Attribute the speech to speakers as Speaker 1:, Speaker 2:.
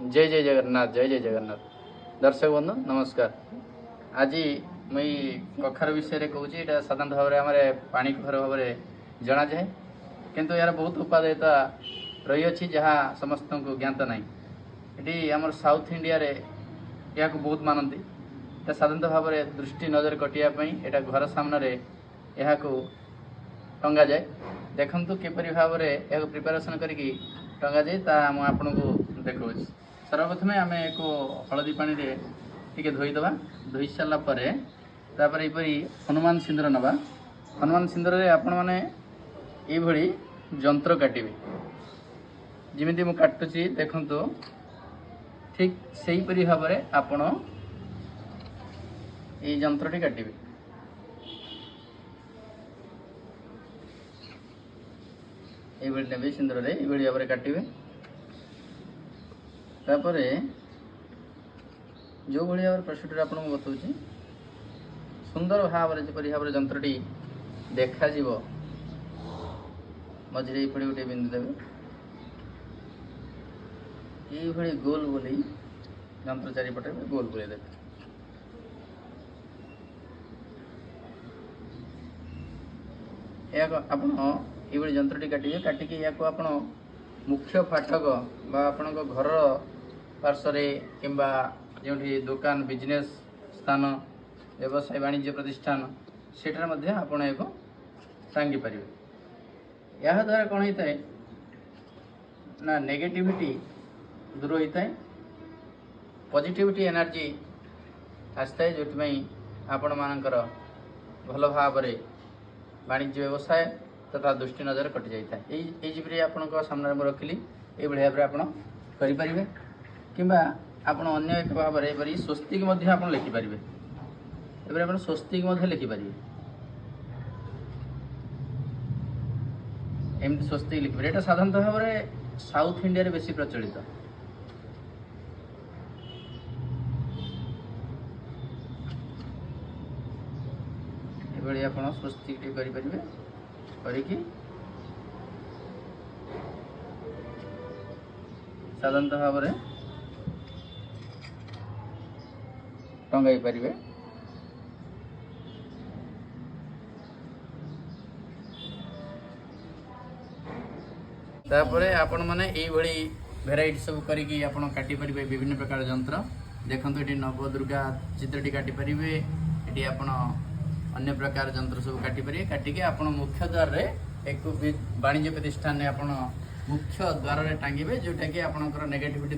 Speaker 1: जय जय जगन्नाथ जय जय जगन्नाथ। दर्शक बंधु नमस्कार। आज मुई कखार विषय कहूँ यहाँ साधारण भाव में पानी कखार भाव में जना जाए किंतु यार बहुत उपादेयता रही अच्छी जहाँ समस्त को ज्ञात ना। ये आम साउथ इंडिया रे या बहुत मानती साधारण भाव में दृष्टि नजर कटियापी यहाँ घर सामने यहाँ टंगा जाए। देखु किपरि भाव में यह प्रिपेरेसन करके टंगा जाए आपन को देखा। सर्वप्रथमे आम एक हलदी पानी टे धोईदे। धोई सारापर यपरी हनुमान सिंदूर नवा। हनुमान सिंदूर आपण मैंने ये जंत्र काटे जमी मु काटुची देखु ठीक से ही भाव में आपण ये जंत्रटी काटे। ये ने सिंदूर ये भाव में काटे। तापर जो भाई भाव प्रस्तुति आपको बताऊँ सुंदर भाव में जपरी भाव जंत्रटी देखा मझे ये गोटे बिंदु देवे ये गोल बोली जंत्र चारिपटे गोल बोले देवे। ये जंत्रटी काटे काटिकी या मुख्य फाटक आपण घर पार्श्व किंबा जो दुकान बिजनेस स्थान व्यवसाय वाणिज्य प्रतिष्ठान सेठार आपण एक टांगी पारे। या द्वारा कौन होता है ना नेगेटिविटी दूर होता है पॉजिटिविटी एनर्जी आसता है जो आपण मानकर भल भाव वाणिज्य व्यवसाय तथा दृष्टि नजर कटि जाए। ये आपण सामने मैं रखिली ये भाव में आपड़ करें कि अन्य एक भाव में स्वस्तिक लिखिपारे। ये आप स्वस्तिक लिखिपारे एमती स्वस्तिक लिखिपारे। यहाँ साधारण भाव में साउथ इंडिया रे बेसी प्रचलित। ये आप स्वस्तिक करें करके साधारण भाव में टंगाई पारे। तापर आपण मैंने ये भेराइटी सब करके काटी पारे विभिन्न प्रकार जंत्र। देखो ये नवदुर्गा चित्रटी काटी पारे। ये आप अन्य प्रकार जंत्र सब काटी पारे। काटिके आप मुख्य द्वार रे एक वाणिज्य प्रतिष्ठान आप मुख्य द्वार रे टांगिबे जोटा कि आपनकर नेगेटिविटी